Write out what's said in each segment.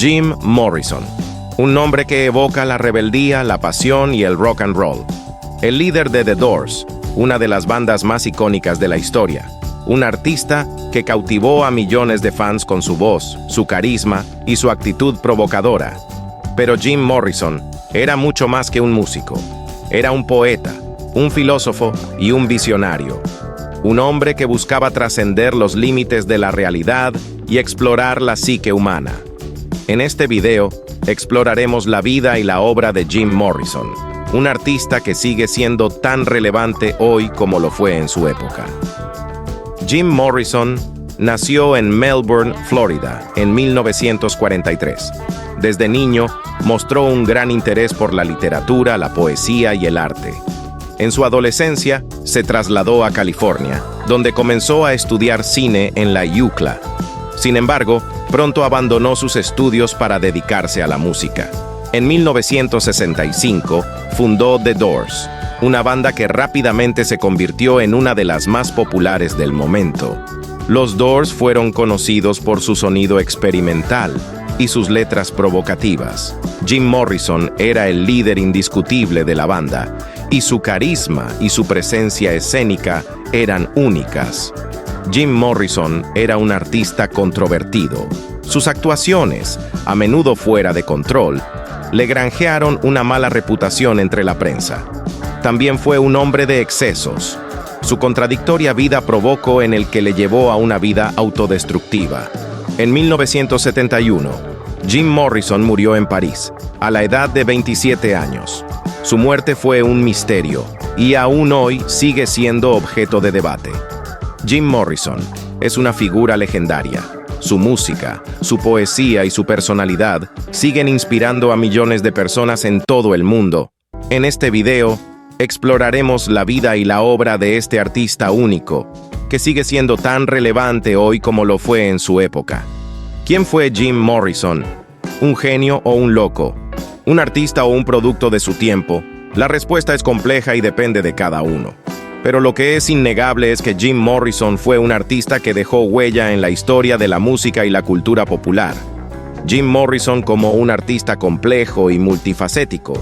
Jim Morrison, un nombre que evoca la rebeldía, la pasión y el rock and roll. El líder de The Doors, una de las bandas más icónicas de la historia. Un artista que cautivó a millones de fans con su voz, su carisma y su actitud provocadora. Pero Jim Morrison era mucho más que un músico. Era un poeta, un filósofo y un visionario. Un hombre que buscaba trascender los límites de la realidad y explorar la psique humana. En este video, exploraremos la vida y la obra de Jim Morrison, un artista que sigue siendo tan relevante hoy como lo fue en su época. Jim Morrison nació en Melbourne, Florida, en 1943. Desde niño, mostró un gran interés por la literatura, la poesía y el arte. En su adolescencia, se trasladó a California, donde comenzó a estudiar cine en la UCLA. Sin embargo, pronto abandonó sus estudios para dedicarse a la música. En 1965, fundó The Doors, una banda que rápidamente se convirtió en una de las más populares del momento. Los Doors fueron conocidos por su sonido experimental y sus letras provocativas. Jim Morrison era el líder indiscutible de la banda, y su carisma y su presencia escénica eran únicas. Jim Morrison era un artista controvertido. Sus actuaciones, a menudo fuera de control, le granjearon una mala reputación entre la prensa. También fue un hombre de excesos. Su contradictoria vida provocó en el que le llevó a una vida autodestructiva. En 1971, Jim Morrison murió en París, a la edad de 27 años. Su muerte fue un misterio, y aún hoy sigue siendo objeto de debate. Jim Morrison es una figura legendaria. Su música, su poesía y su personalidad siguen inspirando a millones de personas en todo el mundo. En este video, exploraremos la vida y la obra de este artista único, que sigue siendo tan relevante hoy como lo fue en su época. ¿Quién fue Jim Morrison? ¿Un genio o un loco? ¿Un artista o un producto de su tiempo? La respuesta es compleja y depende de cada uno. Pero lo que es innegable es que Jim Morrison fue un artista que dejó huella en la historia de la música y la cultura popular. Jim Morrison como un artista complejo y multifacético,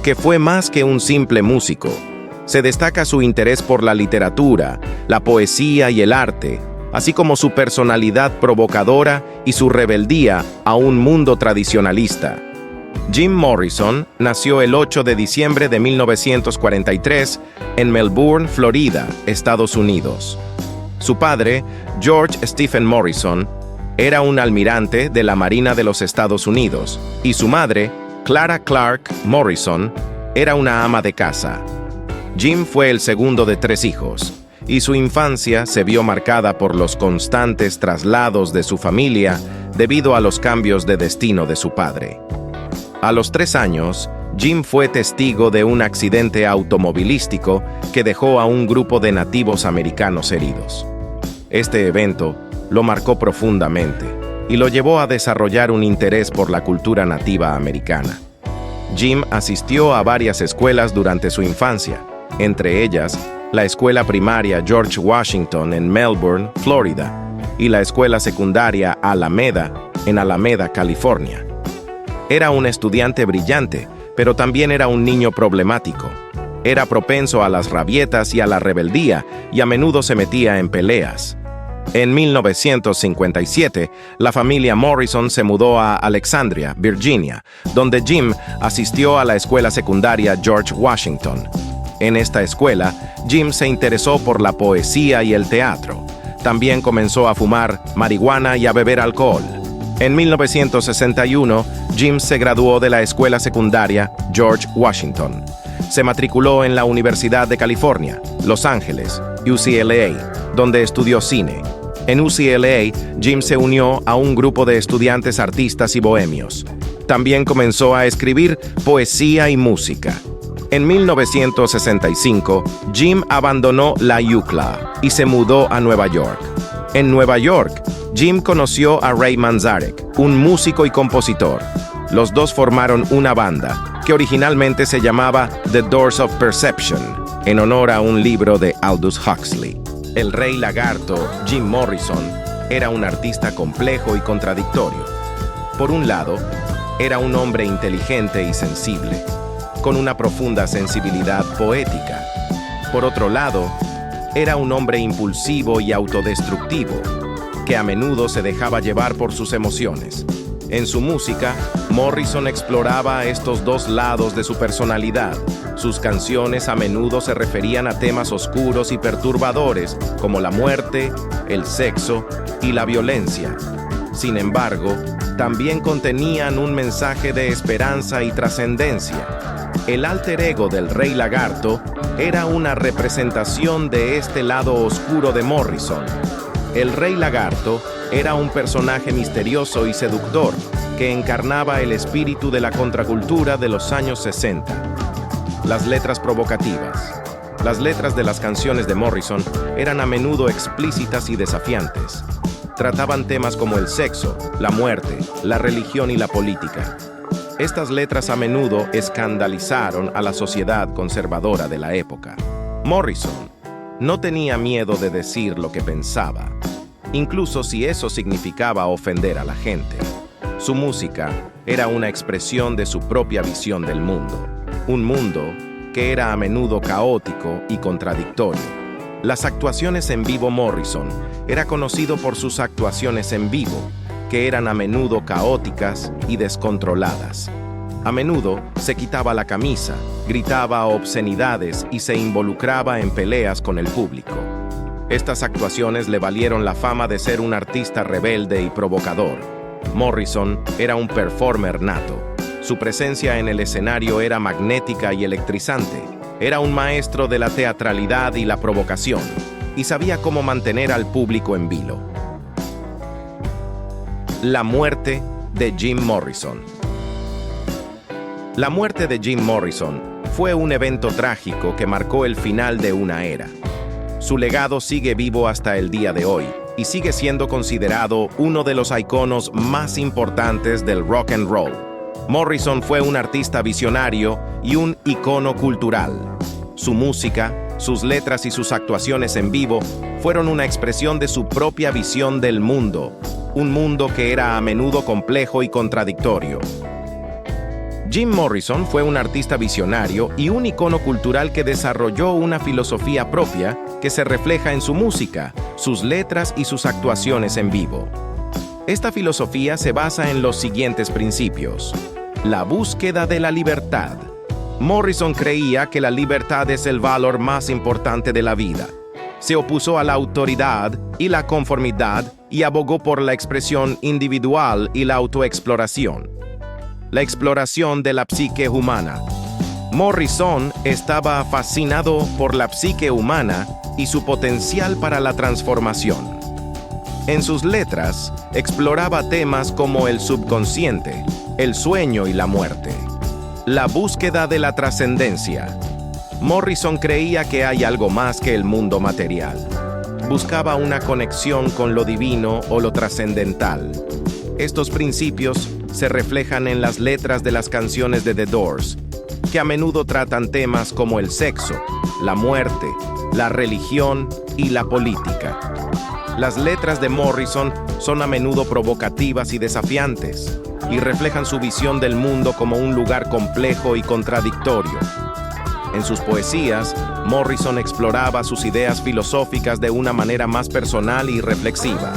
que fue más que un simple músico. Se destaca su interés por la literatura, la poesía y el arte, así como su personalidad provocadora y su rebeldía a un mundo tradicionalista. Jim Morrison nació el 8 de diciembre de 1943 en Melbourne, Florida, Estados Unidos. Su padre, George Stephen Morrison, era un almirante de la Marina de los Estados Unidos, y su madre, Clara Clark Morrison, era una ama de casa. Jim fue el segundo de 3 hijos, y su infancia se vio marcada por los constantes traslados de su familia debido a los cambios de destino de su padre. A los 3 años, Jim fue testigo de un accidente automovilístico que dejó a un grupo de nativos americanos heridos. Este evento lo marcó profundamente y lo llevó a desarrollar un interés por la cultura nativa americana. Jim asistió a varias escuelas durante su infancia, entre ellas la escuela primaria George Washington en Melbourne, Florida, y la escuela secundaria Alameda en Alameda, California. Era un estudiante brillante, pero también era un niño problemático. Era propenso a las rabietas y a la rebeldía, y a menudo se metía en peleas. En 1957, la familia Morrison se mudó a Alexandria, Virginia, donde Jim asistió a la escuela secundaria George Washington. En esta escuela, Jim se interesó por la poesía y el teatro. También comenzó a fumar marihuana y a beber alcohol. En 1961, Jim se graduó de la escuela secundaria George Washington. Se matriculó en la Universidad de California, Los Ángeles, UCLA, donde estudió cine. En UCLA, Jim se unió a un grupo de estudiantes artistas y bohemios. También comenzó a escribir poesía y música. En 1965, Jim abandonó la UCLA y se mudó a Nueva York. En Nueva York, Jim conoció a Ray Manzarek, un músico y compositor. Los dos formaron una banda, que originalmente se llamaba The Doors of Perception, en honor a un libro de Aldous Huxley. El Rey Lagarto, Jim Morrison, era un artista complejo y contradictorio. Por un lado, era un hombre inteligente y sensible, con una profunda sensibilidad poética. Por otro lado, era un hombre impulsivo y autodestructivo, que a menudo se dejaba llevar por sus emociones. En su música, Morrison exploraba estos dos lados de su personalidad. Sus canciones a menudo se referían a temas oscuros y perturbadores, como la muerte, el sexo y la violencia. Sin embargo, también contenían un mensaje de esperanza y trascendencia. El alter ego del Rey Lagarto era una representación de este lado oscuro de Morrison. El Rey Lagarto era un personaje misterioso y seductor que encarnaba el espíritu de la contracultura de los años 60. Las letras provocativas. Las letras de las canciones de Morrison eran a menudo explícitas y desafiantes. Trataban temas como el sexo, la muerte, la religión y la política. Estas letras a menudo escandalizaron a la sociedad conservadora de la época. Morrison no tenía miedo de decir lo que pensaba, incluso si eso significaba ofender a la gente. Su música era una expresión de su propia visión del mundo, un mundo que era a menudo caótico y contradictorio. Las actuaciones en vivo. Morrison era conocido por sus actuaciones en vivo, que eran a menudo caóticas y descontroladas. A menudo se quitaba la camisa, gritaba obscenidades y se involucraba en peleas con el público. Estas actuaciones le valieron la fama de ser un artista rebelde y provocador. Morrison era un performer nato. Su presencia en el escenario era magnética y electrizante. Era un maestro de la teatralidad y la provocación, y sabía cómo mantener al público en vilo. La muerte de Jim Morrison. La muerte de Jim Morrison fue un evento trágico que marcó el final de una era. Su legado sigue vivo hasta el día de hoy y sigue siendo considerado uno de los iconos más importantes del rock and roll. Morrison fue un artista visionario y un icono cultural. Su música, sus letras y sus actuaciones en vivo fueron una expresión de su propia visión del mundo, un mundo que era a menudo complejo y contradictorio. Jim Morrison fue un artista visionario y un icono cultural que desarrolló una filosofía propia que se refleja en su música, sus letras y sus actuaciones en vivo. Esta filosofía se basa en los siguientes principios. La búsqueda de la libertad. Morrison creía que la libertad es el valor más importante de la vida. Se opuso a la autoridad y la conformidad y abogó por la expresión individual y la autoexploración. La exploración de la psique humana. Morrison estaba fascinado por la psique humana y su potencial para la transformación. En sus letras, exploraba temas como el subconsciente, el sueño y la muerte. La búsqueda de la trascendencia. Morrison creía que hay algo más que el mundo material. Buscaba una conexión con lo divino o lo trascendental. Estos principios se reflejan en las letras de las canciones de The Doors, que a menudo tratan temas como el sexo, la muerte, la religión y la política. Las letras de Morrison son a menudo provocativas y desafiantes, y reflejan su visión del mundo como un lugar complejo y contradictorio. En sus poesías, Morrison exploraba sus ideas filosóficas de una manera más personal y reflexiva.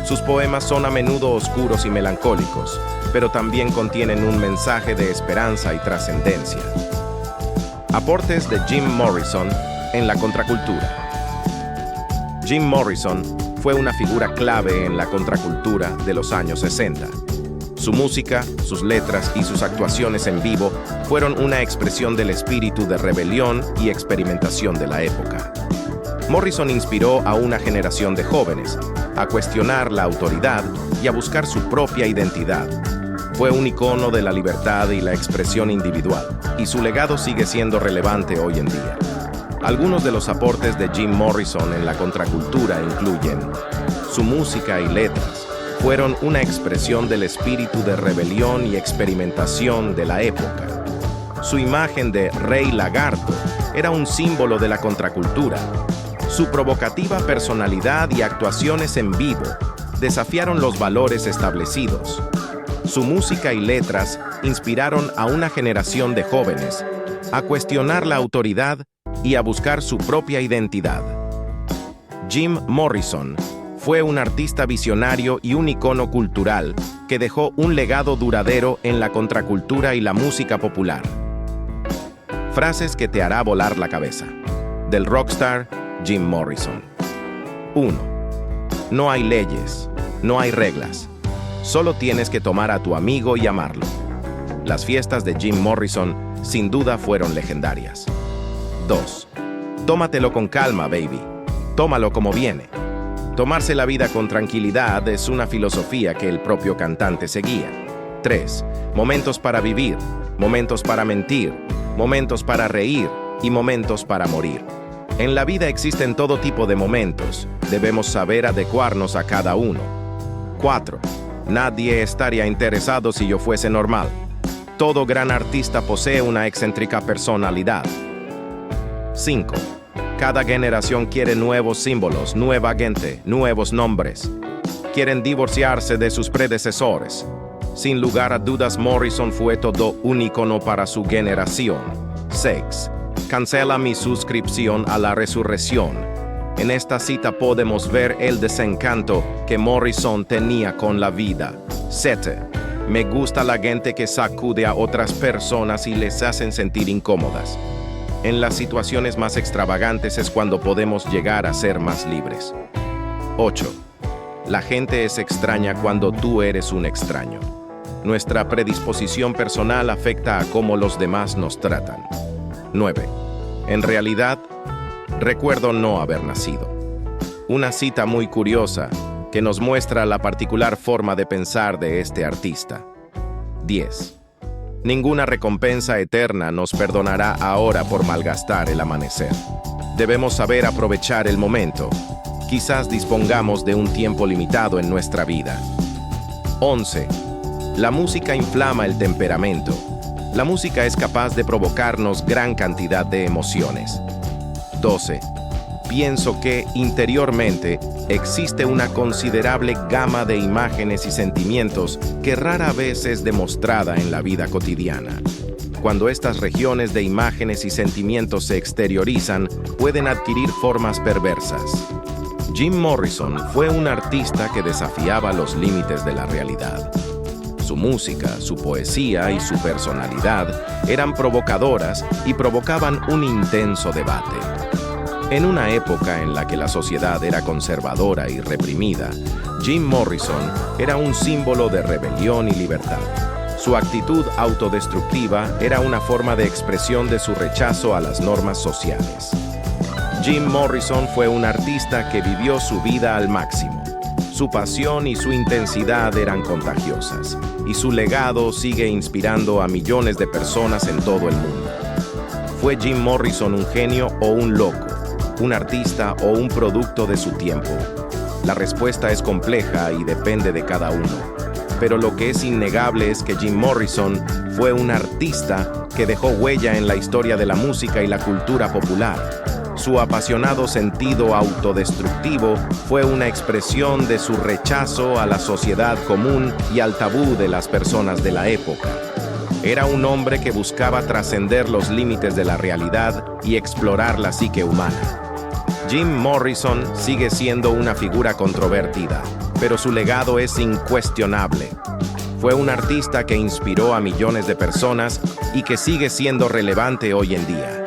Sus poemas son a menudo oscuros y melancólicos, pero también contienen un mensaje de esperanza y trascendencia. Aportes de Jim Morrison en la contracultura. Jim Morrison fue una figura clave en la contracultura de los años 60. Su música, sus letras y sus actuaciones en vivo fueron una expresión del espíritu de rebelión y experimentación de la época. Morrison inspiró a una generación de jóvenes a cuestionar la autoridad y a buscar su propia identidad. Fue un icono de la libertad y la expresión individual, y su legado sigue siendo relevante hoy en día. Algunos de los aportes de Jim Morrison en la contracultura incluyen: su música y letras fueron una expresión del espíritu de rebelión y experimentación de la época. Su imagen de Rey Lagarto era un símbolo de la contracultura. Su provocativa personalidad y actuaciones en vivo desafiaron los valores establecidos. Su música y letras inspiraron a una generación de jóvenes a cuestionar la autoridad y a buscar su propia identidad. Jim Morrison fue un artista visionario y un icono cultural que dejó un legado duradero en la contracultura y la música popular. Frases que te hará volar la cabeza. Del rockstar Jim Morrison. 1. No hay leyes, no hay reglas. Solo tienes que tomar a tu amigo y amarlo. Las fiestas de Jim Morrison sin duda fueron legendarias. 2. Tómatelo con calma, baby. Tómalo como viene. Tomarse la vida con tranquilidad es una filosofía que el propio cantante seguía. 3. Momentos para vivir, momentos para mentir, momentos para reír y momentos para morir. En la vida existen todo tipo de momentos. Debemos saber adecuarnos a cada uno. 4. Nadie estaría interesado si yo fuese normal. Todo gran artista posee una excéntrica personalidad. 5. Cada generación quiere nuevos símbolos, nueva gente, nuevos nombres. Quieren divorciarse de sus predecesores. Sin lugar a dudas, Morrison fue todo un icono para su generación. 6. Cancela mi suscripción a la resurrección. En esta cita podemos ver el desencanto que Morrison tenía con la vida. 7. Me gusta la gente que sacude a otras personas y les hacen sentir incómodas. En las situaciones más extravagantes es cuando podemos llegar a ser más libres. 8. La gente es extraña cuando tú eres un extraño. Nuestra predisposición personal afecta a cómo los demás nos tratan. 9. En realidad, recuerdo no haber nacido. Una cita muy curiosa que nos muestra la particular forma de pensar de este artista. 10. Ninguna recompensa eterna nos perdonará ahora por malgastar el amanecer. Debemos saber aprovechar el momento. Quizás dispongamos de un tiempo limitado en nuestra vida. 11. La música inflama el temperamento. La música es capaz de provocarnos gran cantidad de emociones. 12. Pienso que, interiormente, existe una considerable gama de imágenes y sentimientos que rara vez es demostrada en la vida cotidiana. Cuando estas regiones de imágenes y sentimientos se exteriorizan, pueden adquirir formas perversas. Jim Morrison fue un artista que desafiaba los límites de la realidad. Su música, su poesía y su personalidad eran provocadoras y provocaban un intenso debate. En una época en la que la sociedad era conservadora y reprimida, Jim Morrison era un símbolo de rebelión y libertad. Su actitud autodestructiva era una forma de expresión de su rechazo a las normas sociales. Jim Morrison fue un artista que vivió su vida al máximo. Su pasión y su intensidad eran contagiosas, y su legado sigue inspirando a millones de personas en todo el mundo. ¿Fue Jim Morrison un genio o un loco? ¿Un artista o un producto de su tiempo? La respuesta es compleja y depende de cada uno. Pero lo que es innegable es que Jim Morrison fue un artista que dejó huella en la historia de la música y la cultura popular. Su apasionado sentido autodestructivo fue una expresión de su rechazo a la sociedad común y al tabú de las personas de la época. Era un hombre que buscaba trascender los límites de la realidad y explorar la psique humana. Jim Morrison sigue siendo una figura controvertida, pero su legado es incuestionable. Fue un artista que inspiró a millones de personas y que sigue siendo relevante hoy en día.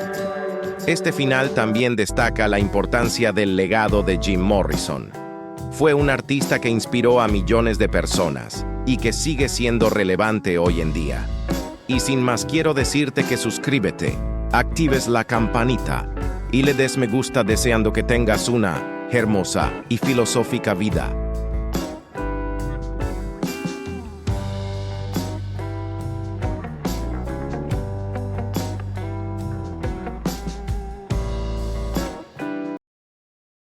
Este final también destaca la importancia del legado de Jim Morrison. Fue un artista que inspiró a millones de personas y que sigue siendo relevante hoy en día. Y sin más quiero decirte que suscríbete, actives la campanita y le des me gusta deseando que tengas una hermosa y filosófica vida.